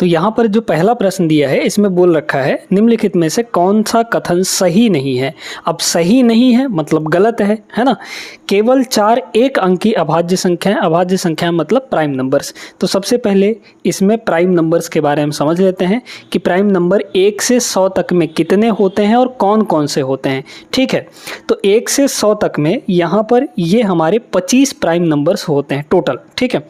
तो यहाँ पर जो पहला प्रश्न दिया है इसमें बोल रखा है निम्नलिखित में से कौन सा कथन सही नहीं है। अब सही नहीं है मतलब गलत है ना। केवल 4 एक अंकी अभाज्य संख्याएं, अभाज्य संख्या मतलब प्राइम नंबर्स। तो सबसे पहले इसमें प्राइम नंबर्स के बारे में समझ लेते हैं कि प्राइम नंबर 1 से 100 तक में कितने होते हैं और कौन कौन से होते हैं। ठीक है, तो 1 से 100 तक में यहाँ पर ये हमारे 25 प्राइम नंबर्स होते हैं टोटल। ठीक है,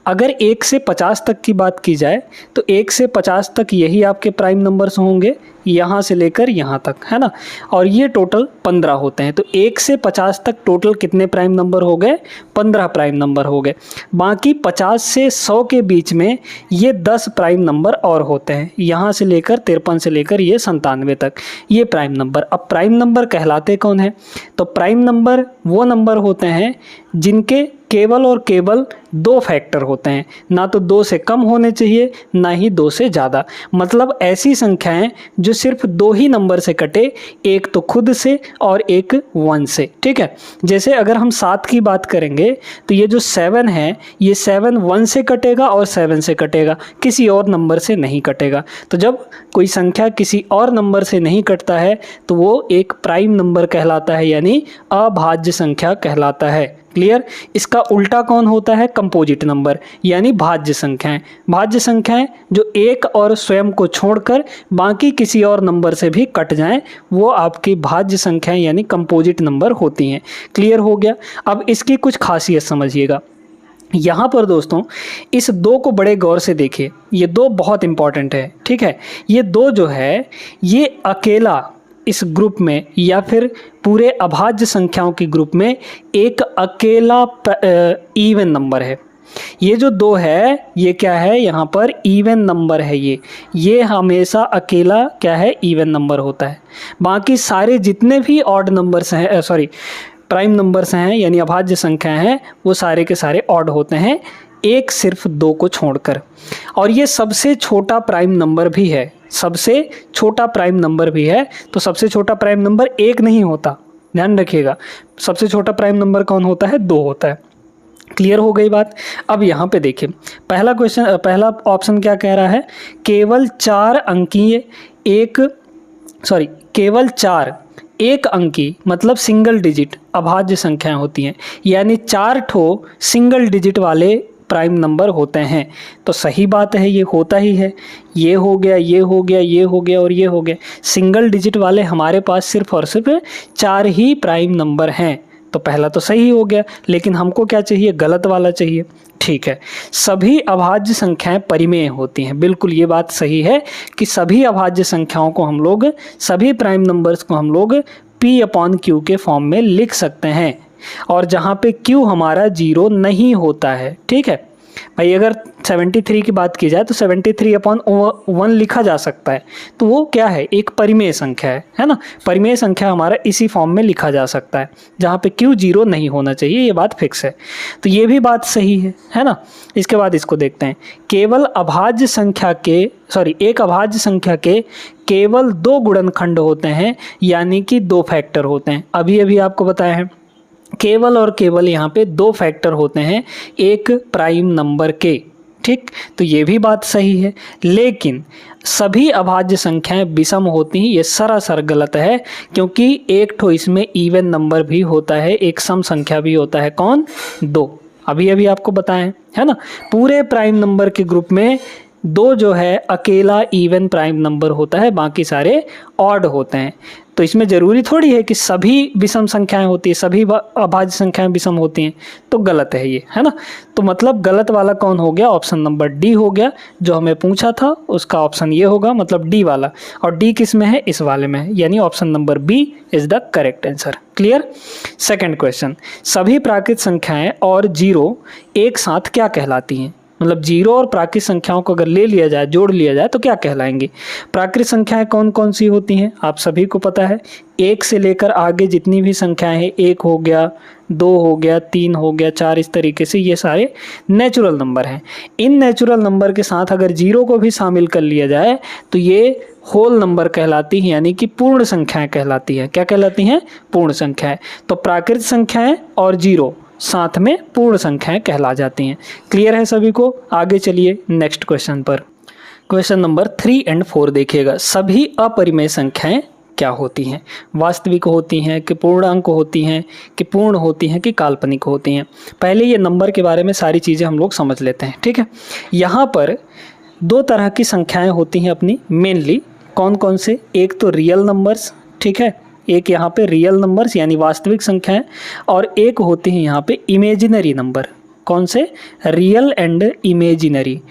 अगर 1 से 50 तक की बात की जाए तो 1 से 50 तक यही आपके प्राइम नंबर्स होंगे, यहाँ से लेकर यहाँ तक, है ना। और ये टोटल 15 होते हैं। तो 1 से 50 तक टोटल कितने प्राइम नंबर हो गए? 15 प्राइम नंबर हो गए। बाकी 50 से 100 के बीच में ये 10 प्राइम नंबर और होते हैं, यहाँ से लेकर 53 से लेकर ये 97 तक ये प्राइम नंबर। अब प्राइम नंबर कहलाते कौन है? तो प्राइम नंबर वो नंबर होते हैं जिनके केवल और केवल 2 फैक्टर होते हैं, ना तो 2 से कम होने चाहिए ना ही 2 से ज़्यादा। मतलब ऐसी संख्याएं जो सिर्फ 2 ही नंबर से कटे, एक तो खुद से और एक 1 से। ठीक है, जैसे अगर हम 7 की बात करेंगे तो ये जो 7 है ये 7 1 से कटेगा और 7 से कटेगा, किसी और नंबर से नहीं कटेगा। तो जब कोई संख्या किसी और नंबर से नहीं कटता है तो वो एक प्राइम नंबर कहलाता है, यानी अभाज्य संख्या कहलाता है। क्लियर? इसका उल्टा कौन होता है? कंपोजिट नंबर, यानी भाज्य संख्याएं। भाज्य संख्याएं जो एक और स्वयं को छोड़कर बाकी किसी और नंबर से भी कट जाएं, वो आपकी भाज्य संख्याएं यानी कंपोजिट नंबर होती हैं। क्लियर हो गया? अब इसकी कुछ खासियत समझिएगा। यहाँ पर दोस्तों इस 2 को बड़े गौर से देखिए, ये 2 बहुत इंपॉर्टेंट है। ठीक है, ये 2 जो है ये अकेला इस ग्रुप में या फिर पूरे अभाज्य संख्याओं के ग्रुप में एक अकेला इवन नंबर है। ये जो 2 है ये क्या है? यहाँ पर इवन नंबर है। ये हमेशा अकेला क्या है? इवन नंबर होता है। बाकी सारे जितने भी ऑड नंबर्स हैं, प्राइम नंबर्स हैं यानी अभाज्य संख्याएं हैं, वो सारे के सारे ऑड होते हैं, एक सिर्फ 2 को छोड़कर। और ये सबसे छोटा प्राइम नंबर भी है, सबसे छोटा प्राइम नंबर भी है। तो सबसे छोटा प्राइम नंबर 1 नहीं होता, ध्यान रखिएगा। सबसे छोटा प्राइम नंबर कौन होता है? 2 होता है। क्लियर हो गई बात? अब यहाँ पे देखिए पहला ऑप्शन क्या कह रहा है? केवल 4 अंकीय केवल 4 एक अंकी मतलब सिंगल डिजिट अभाज्य संख्याएं होती हैं, यानी 4 ठो सिंगल डिजिट वाले प्राइम नंबर होते हैं। तो सही बात है, ये होता ही है। ये हो गया, ये हो गया, ये हो गया और ये हो गया। सिंगल डिजिट वाले हमारे पास सिर्फ और सिर्फ 4 ही प्राइम नंबर हैं। तो पहला तो सही हो गया, लेकिन हमको क्या चाहिए? गलत वाला चाहिए। ठीक है, सभी अभाज्य संख्याएं परिमेय होती हैं। बिल्कुल ये बात सही है कि सभी अभाज्य संख्याओं को हम लोग, सभी प्राइम नंबर्स को हम लोग P/Q के फॉर्म में लिख सकते हैं, और जहाँ पे Q हमारा 0 नहीं होता है। ठीक है भाई, अगर 73 की बात की जाए तो 73/1 लिखा जा सकता है। तो वो क्या है? एक परिमेय संख्या है ना। परिमेय संख्या हमारा इसी फॉर्म में लिखा जा सकता है जहाँ पे Q 0 नहीं होना चाहिए, ये बात फिक्स है। तो ये भी बात सही है ना। इसके बाद इसको देखते हैं। केवल अभाज्य संख्या के एक अभाज्य संख्या के केवल 2 गुणनखंड होते हैं, यानी कि 2 फैक्टर होते हैं। अभी आपको बताया है केवल और केवल यहाँ पे 2 फैक्टर होते हैं एक प्राइम नंबर के। ठीक, तो ये भी बात सही है, लेकिन सभी अभाज्य संख्याएं विषम होती हैं, ये सरासर गलत है, क्योंकि एक ठो इसमें इवन नंबर भी होता है, एक सम संख्या भी होता है। कौन? 2। अभी आपको बताएं, है ना। पूरे प्राइम नंबर के ग्रुप में 2 जो है अकेला इवन प्राइम नंबर होता है, बाकी सारे ऑड होते हैं। तो इसमें ज़रूरी थोड़ी है कि सभी विषम संख्याएं होती है, सभी अभाज्य संख्याएं विषम होती हैं। तो गलत है ये, है ना। तो मतलब गलत वाला कौन हो गया? ऑप्शन नंबर डी हो गया। जो हमें पूछा था उसका ऑप्शन ये होगा, मतलब डी वाला। और डी किस में है? इस वाले में है, यानी option number B is the correct answer. Clear? Second question, सभी प्राकृत संख्याएं और 0 एक साथ क्या कहलाती हैं? मतलब 0 और प्राकृत संख्याओं को अगर ले लिया जाए, जोड़ लिया जाए तो क्या कहलाएंगी? प्राकृत संख्याएं कौन कौन सी होती हैं? आप सभी को पता है। 1 से लेकर आगे जितनी भी संख्याएं हैं, 1 हो गया, 2 हो गया, 3 हो गया, 4, इस तरीके से ये सारे नेचुरल नंबर हैं। इन नेचुरल नंबर के साथ अगर 0 को भी शामिल कर लिया जाए तो ये होल नंबर कहलाती हैं, यानी कि पूर्ण संख्याएं कहलाती हैं। क्या कहलाती हैं? पूर्ण संख्याएं। तो प्राकृत संख्याएं और 0 साथ में पूर्ण संख्याएं कहला जाती हैं। क्लियर है सभी को? आगे चलिए नेक्स्ट क्वेश्चन पर। क्वेश्चन नंबर 3 एंड 4 देखिएगा। सभी अपरिमेय संख्याएं क्या होती हैं? वास्तविक होती हैं कि पूर्णांक होती हैं कि पूर्ण होती हैं कि काल्पनिक होती हैं? पहले ये नंबर के बारे में सारी चीज़ें हम लोग समझ लेते हैं, ठीक है। यहाँ पर दो तरह की संख्याएं होती हैं अपनी मेनली। कौन कौन से? एक तो रियल नंबर्स, ठीक है, एक यहाँ पे रियल नंबर्स यानी वास्तविक संख्याएं, और एक होती हैं यहाँ पे इमेजिनरी नंबर। कौन से? Real and imaginary.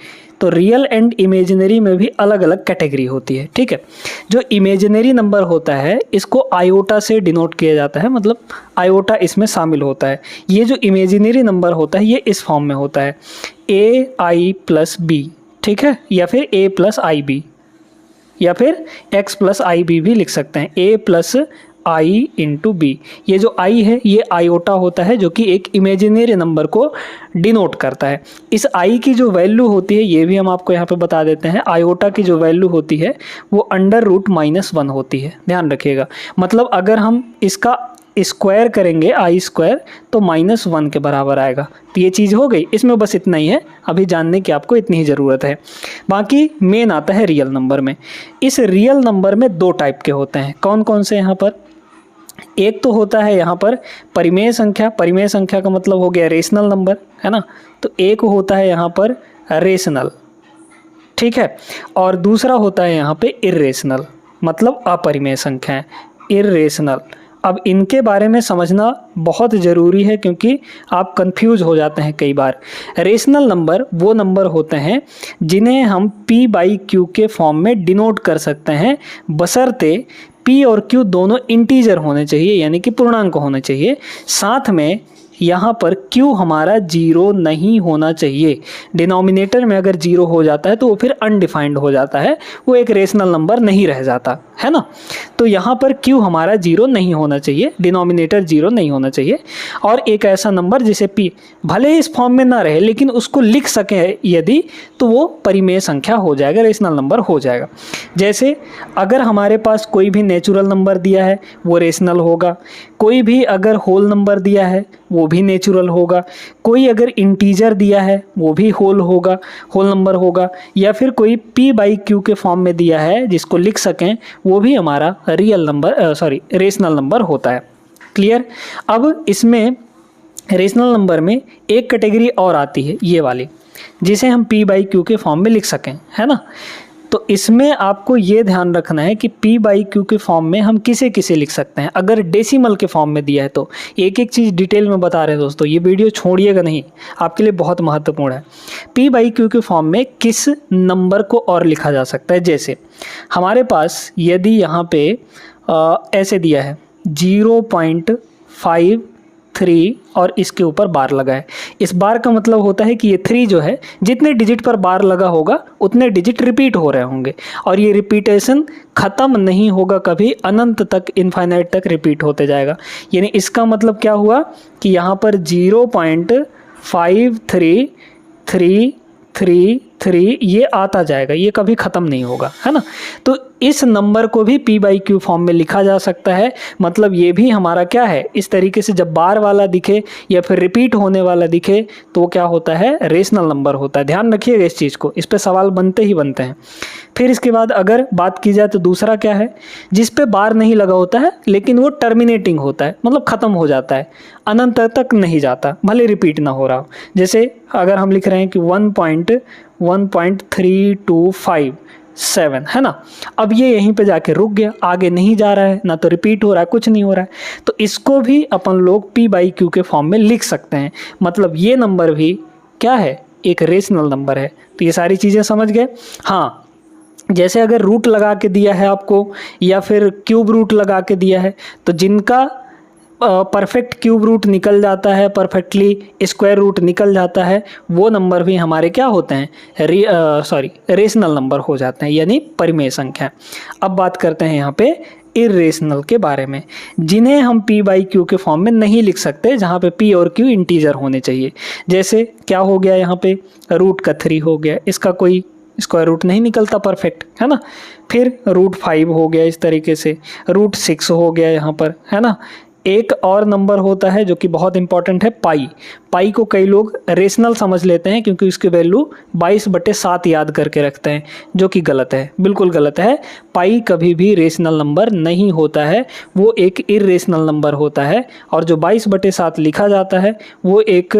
तो रियल एंड इमेजिनरी में भी अलग अलग कैटेगरी होती है, ठीक है। जो इमेजिनरी नंबर होता है इसको आयोटा से डिनोट किया जाता है, मतलब आयोटा इसमें शामिल होता है। ये जो इमेजिनरी नंबर होता है ये इस फॉर्म में होता है ai+b, ठीक है, या फिर a+ib, या फिर x+ib भी लिख सकते हैं, a+i/b। ये जो i है ये आयोटा होता है जो कि एक इमेजिनरी नंबर को डिनोट करता है। इस i की जो वैल्यू होती है ये भी हम आपको यहाँ पे बता देते हैं। आयोटा की जो वैल्यू होती है वो √-1 होती है, ध्यान रखिएगा। मतलब अगर हम इसका स्क्वायर करेंगे i² तो -1 के बराबर आएगा। तो ये चीज़ हो गई, इसमें बस इतना ही है, अभी जानने की आपको इतनी ही ज़रूरत है। बाकी मेन आता है रियल नंबर में। इस रियल नंबर में दो टाइप के होते हैं। कौन कौन से? यहाँ पर एक तो होता है यहाँ पर परिमेय संख्या। परिमेय संख्या का मतलब हो गया रेशनल नंबर, है ना। तो एक होता है यहाँ पर रेशनल, ठीक है, और दूसरा होता है यहाँ पे इर्रेशनल, मतलब अपरिमेय संख्या, इर्रेशनल। अब इनके बारे में समझना बहुत ज़रूरी है क्योंकि आप कंफ्यूज हो जाते हैं कई बार। रेशनल नंबर वो नंबर होते हैं जिन्हें हम p/q के फॉर्म में डिनोट कर सकते हैं, बशर्ते p और q दोनों इंटीजर होने चाहिए, यानी कि पूर्णांक होने चाहिए। साथ में यहाँ पर q हमारा 0 नहीं होना चाहिए। डिनोमिनेटर में अगर 0 हो जाता है तो वो फिर अनडिफाइंड हो जाता है, वो एक रेशनल नंबर नहीं रह जाता, है ना। तो यहाँ पर q हमारा 0 नहीं होना चाहिए, डिनोमिनेटर 0 नहीं होना चाहिए। और एक ऐसा नंबर जिसे p भले ही इस फॉर्म में ना रहे लेकिन उसको लिख सकें यदि, तो वो परिमेय संख्या हो जाएगा, रेशनल नंबर हो जाएगा। जैसे अगर हमारे पास कोई भी नेचुरल नंबर दिया है वो रेशनल होगा, कोई भी अगर होल नंबर दिया है वो भी नेचुरल होगा, कोई अगर इंटीजर दिया है वो भी होल होगा, होल नंबर होगा, या फिर कोई p/q के फॉर्म में दिया है जिसको लिख सकें वो भी हमारा रियल नंबर रेशनल नंबर होता है। क्लियर? अब इसमें रेशनल नंबर में एक कैटेगरी और आती है ये वाली, जिसे हम p/q के फॉर्म में लिख सकें, है ना। तो इसमें आपको ये ध्यान रखना है कि p/q के फॉर्म में हम किसे किसे लिख सकते हैं। अगर डेसिमल के फॉर्म में दिया है तो एक एक चीज़ डिटेल में बता रहे हैं दोस्तों, ये वीडियो छोड़िएगा नहीं, आपके लिए बहुत महत्वपूर्ण है। p/q के फॉर्म में किस नंबर को और लिखा जा सकता है? जैसे हमारे पास यदि यहाँ पे ऐसे दिया है 0.53 और इसके ऊपर बार लगा है। इस बार का मतलब होता है कि ये 3 जो है, जितने डिजिट पर बार लगा होगा उतने डिजिट रिपीट हो रहे होंगे, और ये रिपीटेशन ख़त्म नहीं होगा कभी, अनंत तक, इनफाइनाइट तक रिपीट होते जाएगा। यानी इसका मतलब क्या हुआ कि यहाँ पर 0.5333 ये आता जाएगा, ये कभी ख़त्म नहीं होगा, है ना। तो इस नंबर को भी p/q फॉर्म में लिखा जा सकता है। मतलब ये भी हमारा क्या है, इस तरीके से जब बार वाला दिखे या फिर रिपीट होने वाला दिखे तो वो क्या होता है, रेशनल नंबर होता है। ध्यान रखिएगा इस चीज़ को, इस पे सवाल बनते ही बनते हैं। फिर इसके बाद अगर बात की जाए तो दूसरा क्या है, जिस पे बार नहीं लगा होता है लेकिन वो टर्मिनेटिंग होता है, मतलब ख़त्म हो जाता है, अनंत तक नहीं जाता, भले रिपीट ना हो रहा हो। जैसे अगर हम लिख रहे हैं कि 1.3257, है ना। अब ये यहीं पे जाके रुक गया, आगे नहीं जा रहा है, ना तो रिपीट हो रहा है, कुछ नहीं हो रहा है। तो इसको भी अपन लोग p/q के फॉर्म में लिख सकते हैं। मतलब ये नंबर भी क्या है, एक रेशनल नंबर है। तो ये सारी चीज़ें समझ गए। हाँ, जैसे अगर रूट लगा के दिया है आपको या फिर क्यूब रूट लगा के दिया है, तो जिनका परफेक्ट क्यूब रूट निकल जाता है, परफेक्टली स्क्वायर रूट निकल जाता है, वो नंबर भी हमारे क्या होते हैं, रेशनल नंबर हो जाते हैं, यानी परिमेय संख्या। अब बात करते हैं यहाँ पे इर्रेशनल के बारे में, जिन्हें हम p/q के फॉर्म में नहीं लिख सकते, जहाँ पे p और q इंटीजर होने चाहिए। जैसे क्या हो गया यहाँ पे, रूट का 3 हो गया, इसका कोई स्क्वायर रूट नहीं निकलता परफेक्ट, है ना। फिर √5 हो गया, इस तरीके से √6 हो गया यहाँ पर, है ना। एक और नंबर होता है जो कि बहुत इंपॉर्टेंट है, पाई। पाई को कई लोग रेशनल समझ लेते हैं क्योंकि उसकी वैल्यू 22/7 याद करके रखते हैं, जो कि गलत है, बिल्कुल गलत है। पाई कभी भी रेशनल नंबर नहीं होता है, वो एक इर्रेशनल नंबर होता है। और जो 22/7 लिखा जाता है वो एक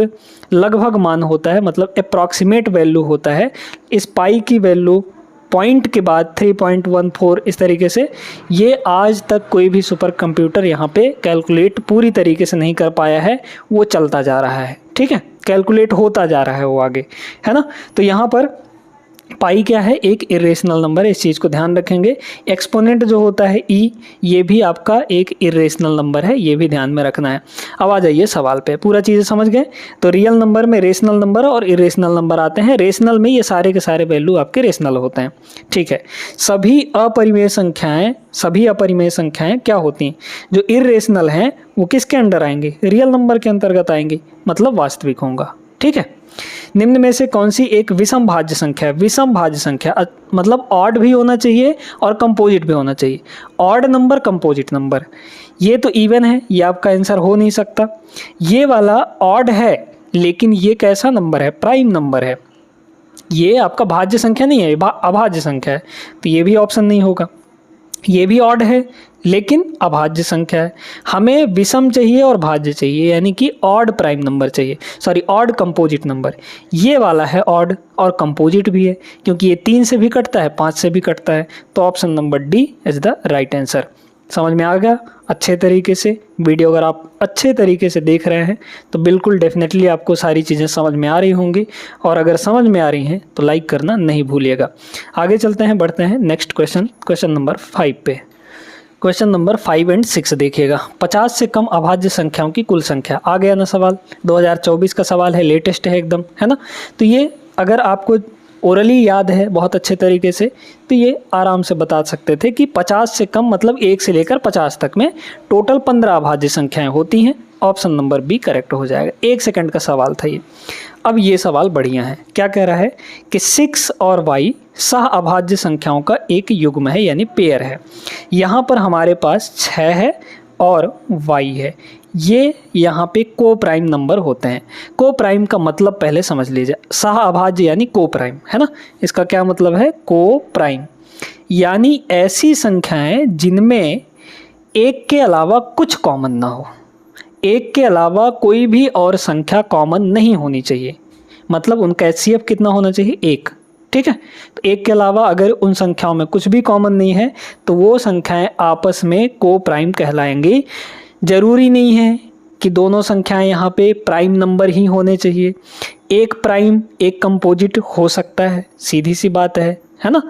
लगभग मान होता है, मतलब अप्रॉक्सीमेट वैल्यू होता है। इस पाई की वैल्यू पॉइंट के बाद 3.14 इस तरीके से, ये आज तक कोई भी सुपर कंप्यूटर यहाँ पे कैलकुलेट पूरी तरीके से नहीं कर पाया है, वो चलता जा रहा है, ठीक है, कैलकुलेट होता जा रहा है वो आगे, है ना। तो यहाँ पर पाई क्या है, एक इरेशनल नंबर है, इस चीज़ को ध्यान रखेंगे। एक्सपोनेंट जो होता है ई, ये भी आपका एक इरेशनल नंबर है, ये भी ध्यान में रखना है। अब आ जाइए सवाल पे, पूरा चीज़ें समझ गए। तो रियल नंबर में रेशनल नंबर और इरेशनल नंबर आते हैं। रेशनल में ये सारे के सारे वैल्यू आपके रेशनल होते हैं, ठीक है। सभी अपरिमेय संख्याएं क्या होती हैं, जो इरेशनल हैं वो किसके अंडर आएंगी, रियल नंबर के अंतर्गत आएंगी, मतलब वास्तविक होगा, ठीक है। निम्न में से कौन सी एक विषम भाज्य संख्या है। विषम भाज्य संख्या मतलब ऑड भी होना चाहिए और कंपोजिट भी होना चाहिए। ऑड नंबर, कंपोजिट नंबर, ये तो इवन है, ये आपका आंसर हो नहीं सकता। ये वाला ऑड है लेकिन ये कैसा नंबर है, प्राइम नंबर है, ये आपका भाज्य संख्या नहीं है, अभाज्य संख्या है, तो ये भी ऑप्शन नहीं होगा। ये भी ऑड है लेकिन अभाज्य संख्या है। हमें विषम चाहिए और भाज्य चाहिए, यानी कि ऑड प्राइम नंबर चाहिए, सॉरी ऑड कंपोजिट नंबर। ये वाला है ऑड और कंपोजिट भी है, क्योंकि ये 3 से भी कटता है, 5 से भी कटता है, तो option number D is the right answer. समझ में आ गया अच्छे तरीके से। वीडियो अगर आप अच्छे तरीके से देख रहे हैं तो बिल्कुल डेफिनेटली आपको सारी चीज़ें समझ में आ रही होंगी, और अगर समझ में आ रही हैं तो लाइक करना नहीं भूलिएगा। आगे चलते हैं, बढ़ते हैं नेक्स्ट क्वेश्चन नंबर 5 पे। क्वेश्चन नंबर 5 और 6 देखिएगा। 50 से कम अभाज्य संख्याओं की कुल संख्या। आ गया ना सवाल, 2024 का सवाल है, लेटेस्ट है एकदम, है ना। तो ये अगर आपको ओरली याद है बहुत अच्छे तरीके से तो ये आराम से बता सकते थे कि 50 से कम मतलब 1 से लेकर 50 तक में टोटल 15 अभाज्य संख्याएं होती हैं। ऑप्शन नंबर बी करेक्ट हो जाएगा। 1 सेकंड का सवाल था ये। अब ये सवाल बढ़िया है, क्या कह रहा है कि 6 और y सह अभाज्य संख्याओं का एक युग्म है, यानी पेयर है। यहाँ पर हमारे पास 6 है और y है, ये यहाँ पे को प्राइम नंबर होते हैं। को प्राइम का मतलब पहले समझ लीजिए, सह अभाज्य यानी को प्राइम, है ना। इसका क्या मतलब है, को प्राइम यानी ऐसी संख्याएं जिनमें एक के अलावा कुछ कॉमन ना हो, एक के अलावा कोई भी और संख्या कॉमन नहीं होनी चाहिए, मतलब उनका HCF कितना होना चाहिए, 1, ठीक है। तो एक के अलावा अगर उन संख्याओं में कुछ भी कॉमन नहीं है तो वो संख्याएं आपस में को प्राइम कहलाएंगी। जरूरी नहीं है कि दोनों संख्याएं यहाँ पे प्राइम नंबर ही होने चाहिए, एक प्राइम एक कंपोजिट हो सकता है, सीधी सी बात है ना।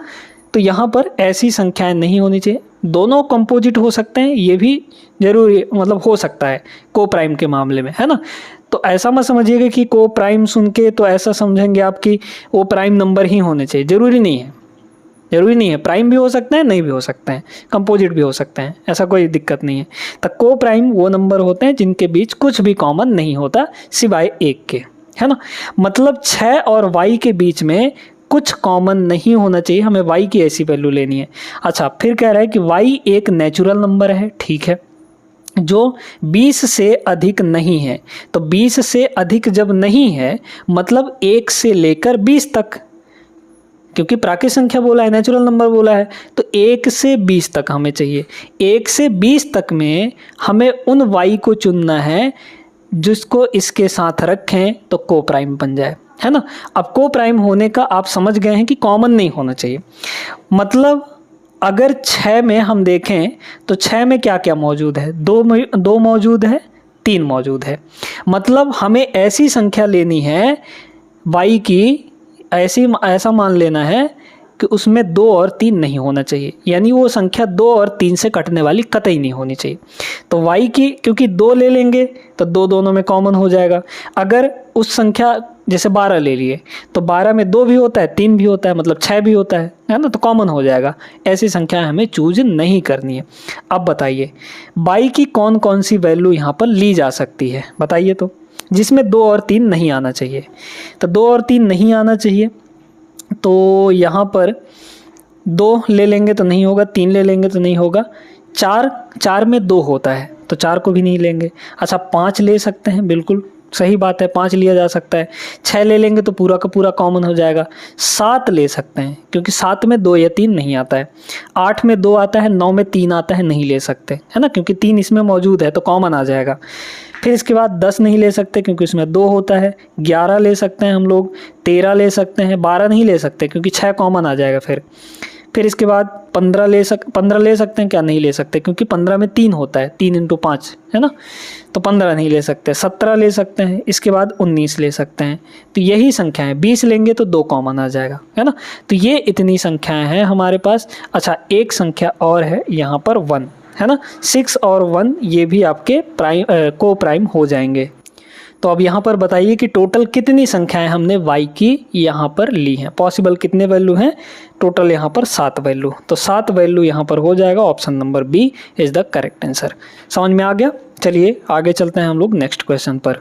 तो यहाँ पर ऐसी संख्याएं नहीं होनी चाहिए, दोनों कंपोजिट हो सकते हैं, ये भी जरूरी मतलब हो सकता है को प्राइम के मामले में, है ना। तो ऐसा मत समझिएगा कि को प्राइम सुन के तो ऐसा समझेंगे आप कि वो प्राइम नंबर ही होने चाहिए, जरूरी नहीं है, जरूरी नहीं है। प्राइम भी हो सकते हैं, नहीं भी हो सकते हैं, कंपोजिट भी हो सकते हैं, ऐसा कोई दिक्कत नहीं है। तो को प्राइम वो नंबर होते हैं जिनके बीच कुछ भी कॉमन नहीं होता सिवाय 1 के, है ना। मतलब 6 और y के बीच में कुछ कॉमन नहीं होना चाहिए, हमें y की ऐसी वैल्यू लेनी है। अच्छा, फिर कह रहा है कि y एक नेचुरल नंबर है, ठीक है, जो 20 से अधिक नहीं है। तो 20 से अधिक जब नहीं है मतलब 1 से लेकर 20 तक, क्योंकि प्राकृत संख्या बोला है, नेचुरल नंबर बोला है, तो 1 से 20 तक हमें चाहिए। 1 से 20 तक में हमें उन y को चुनना है जिसको इसके साथ रखें तो को प्राइम बन जाए, है ना। अब को प्राइम होने का आप समझ गए हैं कि कॉमन नहीं होना चाहिए। मतलब अगर 6 में हम देखें तो 6 में क्या क्या मौजूद है, दो मौजूद है, 3 मौजूद है। मतलब हमें ऐसी संख्या लेनी है y की, ऐसा मान लेना है कि उसमें 2 और 3 नहीं होना चाहिए, यानी वो संख्या 2 और 3 से कटने वाली कतई नहीं होनी चाहिए। तो y की क्योंकि 2 ले लेंगे तो 2 दोनों में कॉमन हो जाएगा। अगर उस संख्या जैसे 12 ले लिए तो 12 में 2 भी होता है, 3 भी होता है, मतलब 6 भी होता है ना, तो कॉमन हो जाएगा। ऐसी संख्या हमें चूज नहीं करनी है। अब बताइए y की कौन कौन सी वैल्यू यहाँ पर ली जा सकती है, बताइए तो, जिसमें 2 और 3 नहीं आना चाहिए। तो 2 और 3 नहीं आना चाहिए तो यहाँ पर 2 ले लेंगे तो नहीं होगा, 3 ले लेंगे तो नहीं होगा, 4 में 2 होता है, तो 4 को भी नहीं लेंगे। अच्छा 5 ले सकते हैं, बिल्कुल सही बात है, 5 लिया जा सकता है। 6 ले लेंगे तो पूरा का पूरा कॉमन हो जाएगा। 7 ले सकते हैं क्योंकि 7 में 2 या 3 नहीं आता है। 8 में 2 आता है, 9 में 3 आता है, नहीं ले सकते, है ना, क्योंकि 3 इसमें मौजूद है तो कॉमन आ जाएगा। फिर इसके बाद 10 नहीं ले सकते क्योंकि इसमें 2 होता है। 11 ले सकते हैं हम लोग, 13 ले सकते हैं, 12 नहीं ले सकते क्योंकि 6 कॉमन आ जाएगा। फिर इसके बाद 15 ले सकते हैं, क्या नहीं ले सकते क्योंकि 15 में 3 होता है, 3 × 5 है ना, तो 15 नहीं ले सकते। 17 ले सकते हैं, इसके बाद 19 ले सकते हैं। तो यही संख्या है, 20 लेंगे तो 2 कॉमन आ जाएगा, है ना। तो ये इतनी संख्याएं हैं हमारे पास। अच्छा एक संख्या और है यहाँ पर 1, है ना, 6 और 1 ये भी आपके को प्राइम हो जाएंगे। तो अब यहाँ पर बताइए कि टोटल कितनी संख्याएं हमने y की यहाँ पर ली हैं। पॉसिबल कितने वैल्यू हैं टोटल यहाँ पर? 7 वैल्यू। तो 7 वैल्यू यहाँ पर हो जाएगा, option number B is the correct answer. समझ में आ गया? चलिए आगे चलते हैं हम लोग नेक्स्ट क्वेश्चन पर।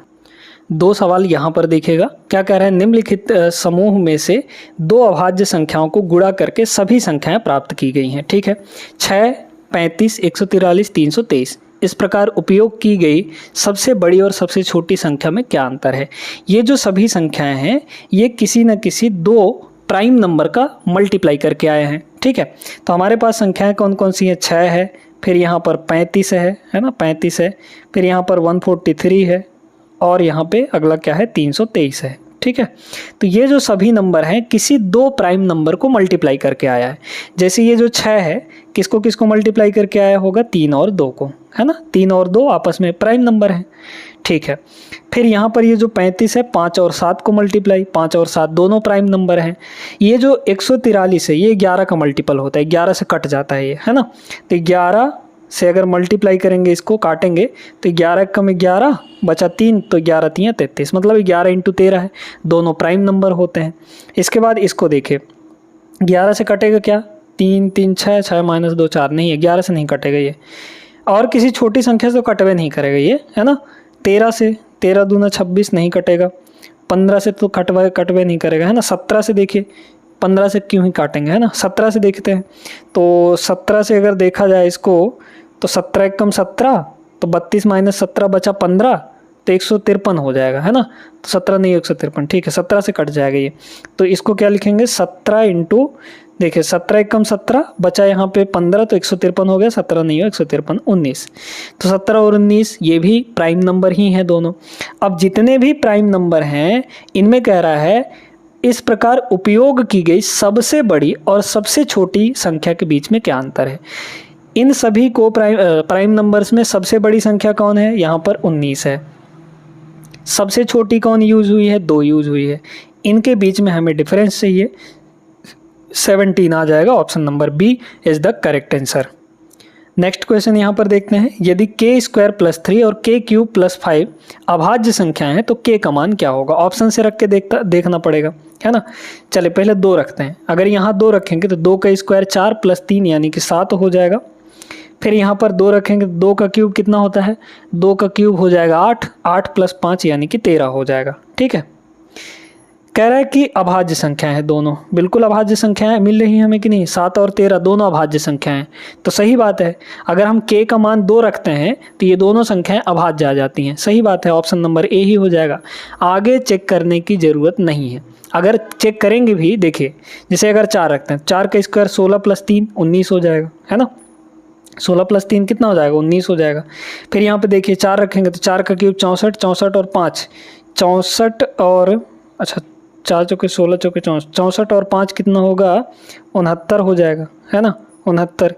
2 सवाल यहाँ पर देखिएगा, क्या कह रहे हैं, निम्नलिखित समूह में से 2 अभाज्य संख्याओं को गुणा करके सभी संख्याएं प्राप्त की गई हैं। ठीक है, 6, 35, 143, 323 इस प्रकार उपयोग की गई सबसे बड़ी और सबसे छोटी संख्या में क्या अंतर है? ये जो सभी संख्याएं हैं ये किसी न किसी 2 प्राइम नंबर का मल्टीप्लाई करके आए हैं। ठीक है, तो हमारे पास संख्याएं कौन कौन सी हैं? 6 है, फिर यहाँ पर 35 है ना, 35 है, फिर यहाँ पर 143 है और यहाँ पे अगला क्या है? 323 है। ठीक है, तो ये जो सभी नंबर हैं किसी 2 प्राइम नंबर को मल्टीप्लाई करके आया है। जैसे ये जो 6 है किसको किसको मल्टीप्लाई करके आया होगा? 3 और 2 को, है ना, 3 और 2 आपस में प्राइम नंबर हैं। ठीक है, फिर यहाँ पर ये जो 35 है 5 और 7 को मल्टीप्लाई, 5 और 7 दोनों प्राइम नंबर हैं। ये जो 143 है ये 11 का मल्टीपल होता है, 11 से कट जाता है ये, है ना, तो 11 से अगर मल्टीप्लाई करेंगे, इसको काटेंगे तो 11 कम 11 बचा 3, तो 11 3 33, मतलब 11 × 13 है, दोनों प्राइम नंबर होते हैं। इसके बाद इसको देखिए, 11 से कटेगा क्या? 3 3 6, 6 - 2 4, नहीं है, 11 से नहीं कटेगा ये, और किसी छोटी संख्या से तो कटवे नहीं करेगा ये, है ना। 13 से, 13 दूना 26 नहीं कटेगा, 15 से तो कटवे नहीं करेगा, है ना। 17 से देखिए, 15 से क्यों ही काटेंगे, है ना। 17 से देखते हैं, तो 17 से अगर देखा जाए इसको तो 17 कम 17, तो 32 - 17 बचा 15, तो 153 हो जाएगा, है ना। तो 17 नहीं 153, ठीक है, 17 से कट जाएगा ये। तो इसको क्या लिखेंगे? 17 इंटू, देखिए 17 कम 17 बचा यहाँ पे 15, तो 153 हो गया, 17 नहीं हो 153, 19। तो 17 और 19 ये भी प्राइम नंबर ही हैं दोनों। अब जितने भी प्राइम नंबर हैं इनमें कह रहा है इस प्रकार उपयोग की गई सबसे बड़ी और सबसे छोटी संख्या के बीच में क्या अंतर है? इन सभी को प्राइम नंबर्स में सबसे बड़ी संख्या कौन है? यहाँ पर 19 है। सबसे छोटी कौन यूज हुई है? 2 यूज हुई है। इनके बीच में हमें डिफरेंस चाहिए, 17 आ जाएगा, option number B is the correct answer. Next question यहाँ पर देखते हैं, यदि k² + 3 और k³ + 5 अभाज्य संख्याएं हैं तो k का मान क्या होगा? ऑप्शन से रख के देखना पड़ेगा, है ना। चले पहले 2 रखते हैं, अगर यहाँ 2 रखेंगे तो 2 का स्क्वायर 4 + 3 यानी कि 7 हो जाएगा। फिर यहाँ पर 2 रखेंगे, 2 का क्यूब कितना होता है? 2 का क्यूब हो जाएगा 8, 8 + 5 यानी कि 13 हो जाएगा। ठीक है, कह रहा है कि अभाज्य संख्याएं हैं दोनों, बिल्कुल अभाज्य संख्याएं मिल रही हैं हमें कि नहीं? 7 और 13 दोनों अभाज्य संख्याएं हैं, तो सही बात है। अगर हम k का मान 2 रखते हैं तो ये दोनों संख्याएं अभाज्य आ जाती हैं, सही बात है, ऑप्शन नंबर ए ही हो जाएगा। आगे चेक करने की ज़रूरत नहीं है। अगर चेक करेंगे भी, देखिए जैसे अगर 4 रखते हैं, 4 का स्क्वायर 16 + 3 19 हो जाएगा, है ना। 16 + 3 कितना हो जाएगा? 19 हो जाएगा। फिर यहाँ पे देखिए 4 रखेंगे तो 4 का क्यूब 64, 64 और 5 64 और, अच्छा 4 चौके 16 चौके 64 और 5 कितना होगा? 69 हो जाएगा, है ना, 69।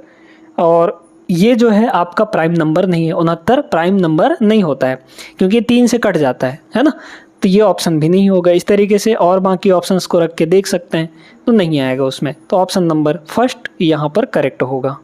और ये जो है आपका प्राइम नंबर नहीं है, 69 प्राइम नंबर नहीं होता है क्योंकि 3 से कट जाता है ना, तो ये ऑप्शन भी नहीं होगा। इस तरीके से और बाकी ऑप्शंस को रख के देख सकते हैं तो नहीं आएगा उसमें, तो ऑप्शन नंबर फर्स्ट यहाँ पर करेक्ट होगा।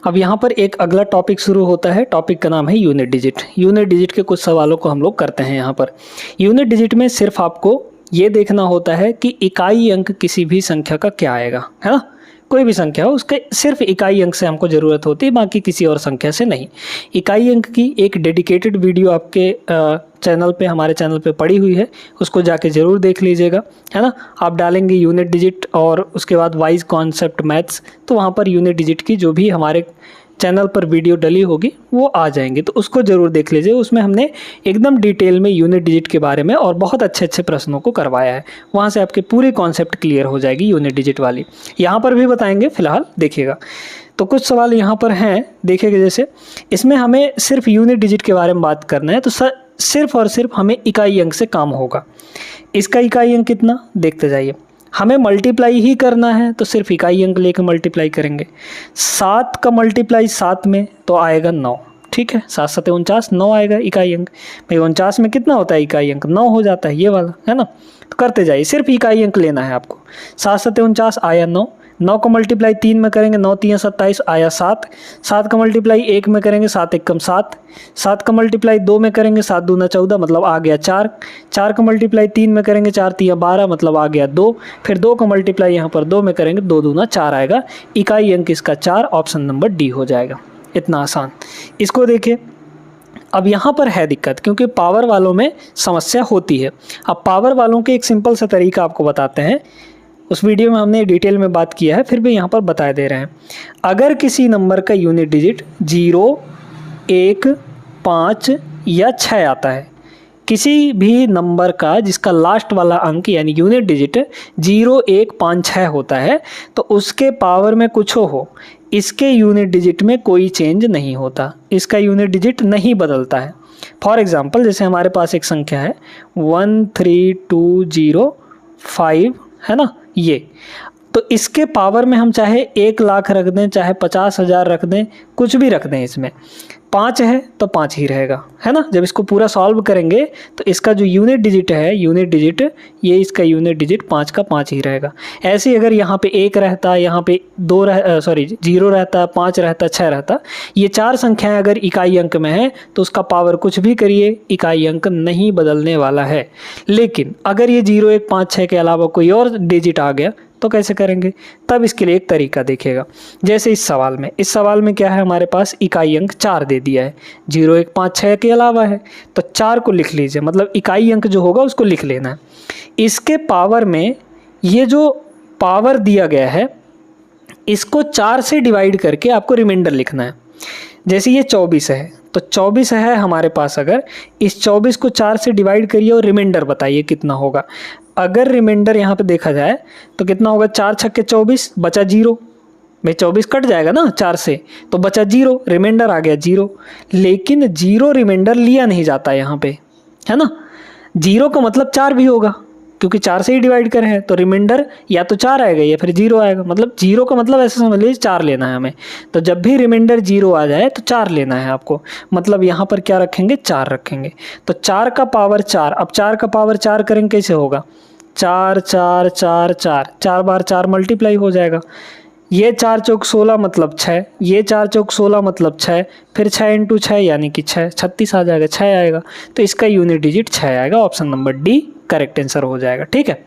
अब यहाँ पर एक अगला टॉपिक शुरू होता है, टॉपिक का नाम है यूनिट डिजिट। यूनिट डिजिट के कुछ सवालों को हम लोग करते हैं यहाँ पर। यूनिट डिजिट में सिर्फ आपको ये देखना होता है कि इकाई अंक किसी भी संख्या का क्या आएगा, है ना। कोई भी संख्या हो उसके सिर्फ इकाई अंक से हमको ज़रूरत होती है, बाकी किसी और संख्या से नहीं। इकाई अंक की एक डेडिकेटेड वीडियो आपके चैनल पे, हमारे चैनल पे पड़ी हुई है, उसको जाके ज़रूर देख लीजिएगा, है ना। आप डालेंगे यूनिट डिजिट और उसके बाद वाइज कॉन्सेप्ट मैथ्स, तो वहाँ पर यूनिट डिजिट की जो भी हमारे चैनल पर वीडियो डली होगी वो आ जाएंगे, तो उसको ज़रूर देख लीजिए। उसमें हमने एकदम डिटेल में यूनिट डिजिट के बारे में और बहुत अच्छे अच्छे प्रश्नों को करवाया है। वहाँ से आपके पूरी कॉन्सेप्ट क्लियर हो जाएगी यूनिट डिजिट वाली। यहाँ पर भी बताएंगे, फिलहाल देखिएगा। तो कुछ सवाल यहाँ पर हैं, देखिएगा। जैसे इसमें हमें सिर्फ यूनिट डिजिट के बारे में बात करना है, तो सिर्फ और सिर्फ हमें इकाई अंक से काम होगा। इसका इकाई अंक कितना, देखते जाइए। हमें मल्टीप्लाई ही करना है तो सिर्फ इकाई अंक लेकर मल्टीप्लाई करेंगे। 7 का मल्टीप्लाई 7 में तो आएगा 9, ठीक है। 7 7 49, 9 आएगा इकाई अंक। भाई 49 में कितना होता है इकाई अंक, 9 हो जाता है, ये वाला है ना। तो करते जाइए, सिर्फ इकाई अंक लेना है आपको। 7 7 49 आया 9, 9 का मल्टीप्लाई 3 में करेंगे, 9 3 27 आया 7, 7 का मल्टीप्लाई 1 में करेंगे, 7 1 7, 7 का मल्टीप्लाई 2 में करेंगे, 7 2 14 मतलब आ गया 4, 4 का मल्टीप्लाई 3 में करेंगे, 4 3 12 मतलब आ गया 2, फिर 2 का मल्टीप्लाई यहाँ पर 2 में करेंगे, 2 2 4 आएगा। इकाई अंक इसका 4, ऑप्शन नंबर डी हो जाएगा। इतना आसान। इसको देखिए, अब यहाँ पर है दिक्कत, क्योंकि पावर वालों में समस्या होती है। अब पावर वालों के एक सिंपल सा तरीका आपको बताते हैं। उस वीडियो में हमने डिटेल में बात किया है, फिर भी यहाँ पर बता दे रहे हैं। अगर किसी नंबर का यूनिट डिजिट 0 1 5 या 6 आता है, किसी भी नंबर का जिसका लास्ट वाला अंक यानी यूनिट डिजिट 0 1 5 6 होता है, तो उसके पावर में कुछ हो, इसके यूनिट डिजिट में कोई चेंज नहीं होता, इसका यूनिट डिजिट नहीं बदलता है। फॉर एग्जांपल, जैसे हमारे पास एक संख्या है 13205, है ना, ये तो इसके पावर में हम चाहे 1 लाख रख दें, चाहे 50,000 रख दें, कुछ भी रख दें, इसमें 5 है तो 5 ही रहेगा, है ना। जब इसको पूरा सॉल्व करेंगे तो इसका जो यूनिट डिजिट है, यूनिट डिजिट, ये इसका यूनिट डिजिट 5 का 5 ही रहेगा। ऐसे ही अगर यहाँ पे 1 रहता, यहाँ पे 0 रहता, 5 रहता, 6 रहता, ये 4 संख्याएं अगर इकाई अंक में है तो उसका पावर कुछ भी करिए, इकाई अंक नहीं बदलने वाला है। लेकिन अगर ये 0 1 5 6 के अलावा कोई और डिजिट आ गया तो कैसे करेंगे, तब इसके लिए एक तरीका देखिएगा। जैसे इस सवाल में क्या है, हमारे पास इकाई अंक 4 दे दिया है, 0 1 5 6 के अलावा है, तो 4 को लिख लीजिए, मतलब इकाई अंक जो होगा उसको लिख लेना है। इसके पावर में ये जो पावर दिया गया है, इसको 4 से डिवाइड करके आपको रिमाइंडर लिखना है। जैसे ये 24 है, तो 24 है हमारे पास, अगर इस 24 को 4 से डिवाइड करिए और रिमाइंडर बताइए कितना होगा। अगर रिमाइंडर यहाँ पे देखा जाए तो कितना होगा, 4 छक्के 24, बचा 0, भाई 24 कट जाएगा ना 4 से, तो बचा 0, रिमाइंडर आ गया 0। लेकिन 0 रिमाइंडर लिया नहीं जाता यहाँ पे, है ना। 0 का मतलब 4 भी होगा, क्योंकि 4 से ही डिवाइड करे हैं, तो रिमाइंडर या तो 4 आएगा या फिर 0 आएगा। मतलब 0 का मतलब ऐसे समझ लीजिए 4 लेना है हमें। तो जब भी रिमाइंडर 0 आ जाए तो 4 लेना है आपको, मतलब यहाँ पर क्या रखेंगे, 4 रखेंगे। तो 4 का पावर 4, अब 4 का पावर 4 करेंगे, कैसे होगा, 4 4 4 4, 4 बार 4 मल्टीप्लाई हो जाएगा। ये 4 चौक 16 मतलब 6, ये 4 चौक 16 मतलब 6, फिर 6 इंटू 6 यानी कि 6, 36 आ जाएगा, 6 आएगा। तो इसका यूनिट डिजिट 6 आएगा, option number D correct answer हो जाएगा, ठीक है।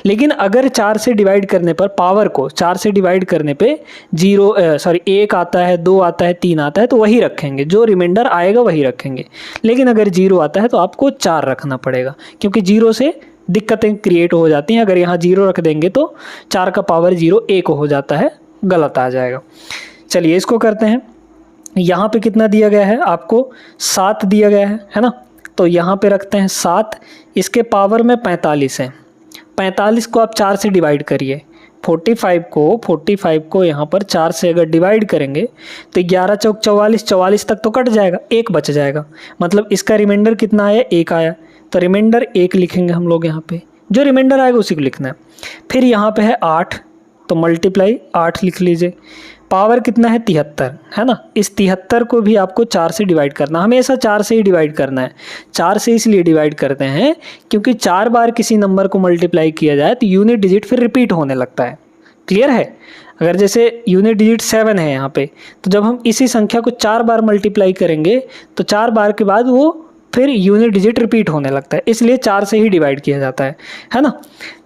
लेकिन अगर 4 से डिवाइड करने पर, पावर को 4 से डिवाइड करने पे 1 आता है, 2 आता है, 3 आता है, तो वही रखेंगे, जो रिमाइंडर आएगा वही रखेंगे। लेकिन अगर 0 आता है तो आपको 4 रखना पड़ेगा, क्योंकि 0 से दिक्कतें क्रिएट हो जाती हैं। अगर यहाँ 0 रख देंगे तो 4 का पावर 0 1 हो जाता है, गलत आ जाएगा। चलिए इसको करते हैं। यहाँ पे कितना दिया गया है आपको, 7 दिया गया है ना। तो यहाँ पे रखते हैं 7, इसके पावर में 45 है। 45 को आप 4 से डिवाइड करिए, 45 को यहाँ पर 4 से अगर डिवाइड करेंगे तो 11 चौक 44, 44 तक तो कट जाएगा, 1 बच जाएगा, मतलब इसका रिमाइंडर कितना आया, 1 आया। तो रिमाइंडर 1 लिखेंगे हम लोग, यहाँ पे जो रिमाइंडर आएगा उसी को लिखना है। फिर यहाँ पे है 8, तो मल्टीप्लाई 8 लिख लीजिए। पावर कितना है, 73, है ना। इस 73 को भी आपको 4 से डिवाइड करना, हमेशा 4 से ही डिवाइड करना है। 4 से इसलिए डिवाइड करते हैं क्योंकि 4 बार किसी नंबर को मल्टीप्लाई किया जाए तो यूनिट डिजिट फिर रिपीट होने लगता है। क्लियर है। अगर जैसे यूनिट डिजिट 7 है यहाँ पे, तो जब हम इसी संख्या को 4 बार मल्टीप्लाई करेंगे तो 4 बार के बाद वो फिर यूनिट डिजिट रिपीट होने लगता है, इसलिए 4 से ही डिवाइड किया जाता है ना।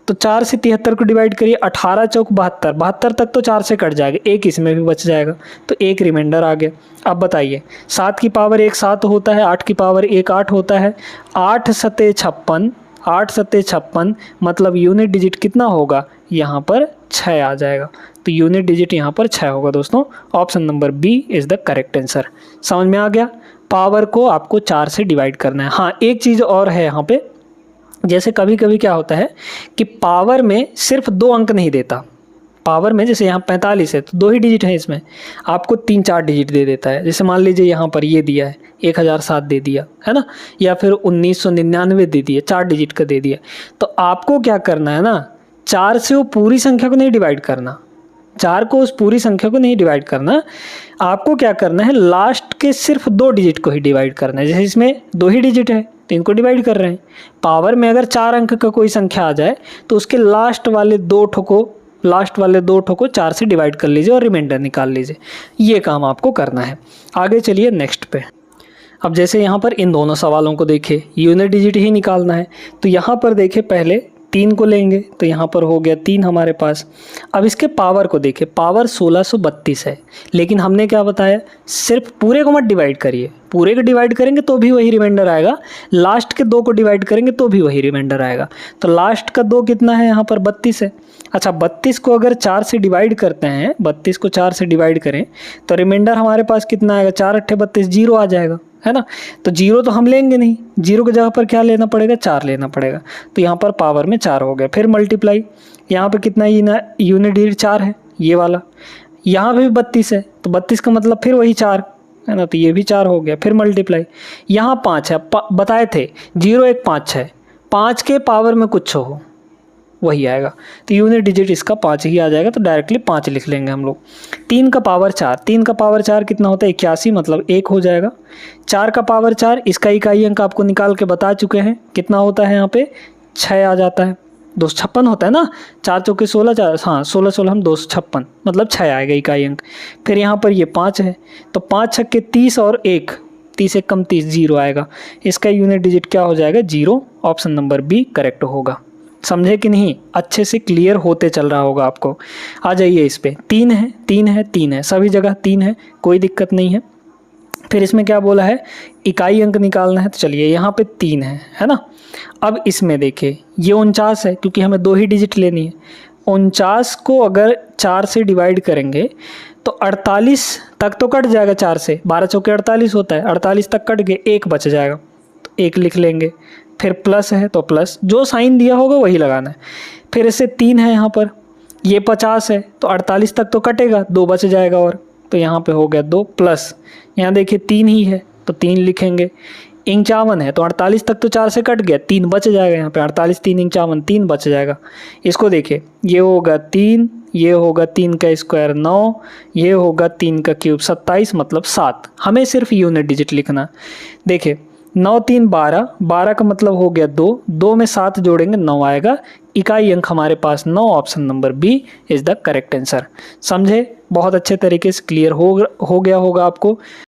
तो 4 से 73 को डिवाइड करिए, 18 चौक 72, 72 तक तो 4 से कट जाएगा, 1 इसमें भी बच जाएगा, तो 1 रिमाइंडर आ गया। अब बताइए, 7 की पावर 1 7 होता है, 8 की पावर 1 8 होता है, 8 सते 56, 8 सत्ते 56, मतलब यूनिट डिजिट कितना होगा, यहाँ पर 6 आ जाएगा। तो यूनिट डिजिट यहाँ पर 6 होगा दोस्तों। Option number B is the correct answer. समझ में आ गया। पावर को आपको 4 से डिवाइड करना है। हाँ, एक चीज़ और है यहाँ पे, जैसे कभी कभी क्या होता है कि पावर में सिर्फ 2 अंक नहीं देता। पावर में जैसे यहाँ 45 है तो 2 ही डिजिट है, इसमें आपको 3-4 डिजिट दे देता है। जैसे मान लीजिए यहाँ पर ये दिया है 1007 दे दिया है ना, या फिर 1999 दे दिया, 4 डिजिट का दे दिया। तो आपको क्या करना है ना, 4 से वो पूरी संख्या को नहीं डिवाइड करना, 4 को उस पूरी संख्या को नहीं डिवाइड करना, आपको क्या करना है, लास्ट के सिर्फ 2 डिजिट को ही डिवाइड करना है। जैसे इसमें 2 ही डिजिट है तो इनको डिवाइड कर रहे हैं। पावर में अगर 4 अंक का कोई संख्या आ जाए तो उसके लास्ट वाले 2 ठो को 4 से डिवाइड कर लीजिए और रिमाइंडर निकाल लीजिए। ये काम आपको करना है। आगे चलिए नेक्स्ट पे। अब जैसे यहाँ पर इन दोनों सवालों को देखें, यूनिट डिजिट ही निकालना है, तो यहाँ पर देखें पहले 3 को लेंगे तो यहाँ पर हो गया 3 हमारे पास। अब इसके पावर को देखें, पावर 1632 है, लेकिन हमने क्या बताया, सिर्फ पूरे को मत डिवाइड करिए, पूरे को डिवाइड करेंगे तो भी वही रिमाइंडर आएगा, लास्ट के 2 को डिवाइड करेंगे तो भी वही रिमाइंडर आएगा। तो लास्ट का 2 कितना है, यहाँ पर 32 है। अच्छा, 32 को अगर 4 से डिवाइड करते हैं, 32 को 4 से डिवाइड करें तो रिमाइंडर हमारे पास कितना आएगा, 4 8 32, 0 आ जाएगा, है ना। तो 0 तो हम लेंगे नहीं, 0 की जगह पर क्या लेना पड़ेगा, 4 लेना पड़ेगा। तो यहाँ पर पावर में 4 हो गया। फिर मल्टीप्लाई, यहाँ पे कितना यूनिट डिजिट 4 है, ये वाला, यहाँ पे भी 32 है तो 32 का मतलब फिर वही 4 है ना, तो ये भी 4 हो गया। फिर मल्टीप्लाई, यहाँ 5 है, बताए थे 0 1 5 है, 5 के पावर में कुछ हो वही आएगा, तो यूनिट डिजिट इसका 5 ही आ जाएगा, तो डायरेक्टली 5 लिख लेंगे हम लोग। 3 का पावर 4, 3 का पावर 4 कितना होता है, 81, मतलब 1 हो जाएगा। 4 का पावर 4, इसका इकाई अंक आपको निकाल के बता चुके हैं, कितना होता है यहाँ पे, 6 आ जाता है। 256 होता है ना, 4 चौके 16, 4 हाँ 16 16 हम 256, मतलब 6 आएगा इकाई अंक। फिर यहाँ पर ये 5 है, तो 5 छक्के 30 और 1, 30 एक कम 30, 0 आएगा। इसका यूनिट डिजिट क्या हो जाएगा, 0। ऑप्शन नंबर बी करेक्ट होगा। समझे कि नहीं, अच्छे से क्लियर होते चल रहा होगा आपको। आ जाइए इस पे, 3 है 3 है 3 है, सभी जगह 3 है, कोई दिक्कत नहीं है। फिर इसमें क्या बोला है, इकाई अंक निकालना है, तो चलिए यहाँ पे 3 है ना। अब इसमें देखिए ये 49 है, क्योंकि हमें 2 ही डिजिट लेनी है। 49 को अगर 4 से डिवाइड करेंगे तो 48 तक तो कट जाएगा, 4 से 12 चौके 48 होता है, 48 तक कट गए, 1 बच जाएगा, तो 1 लिख लेंगे। फिर प्लस है तो प्लस, जो साइन दिया होगा वही लगाना है। फिर इससे 3 है यहाँ पर, ये 50 है तो 48 तक तो कटेगा, 2 बच जाएगा, और तो यहाँ पे हो गया 2 प्लस, यहाँ देखिए 3 ही है तो 3 लिखेंगे। 51 है तो 48 तक तो 4 से कट गया, 3 बच जाएगा यहाँ पे, 48 3 51, 3 बच जाएगा। इसको देखिए, ये होगा 3, ये होगा 3 का स्क्वायर 9, ये होगा 3 का क्यूब 27, मतलब 7। हमें सिर्फ यूनिट डिजिट लिखना। देखिए 9 3 12, 12 का मतलब हो गया 2, 2 में 7 जोड़ेंगे 9 आएगा। इकाई अंक हमारे पास 9, option number B is the correct answer. समझे, बहुत अच्छे तरीके से क्लियर हो गया होगा आपको।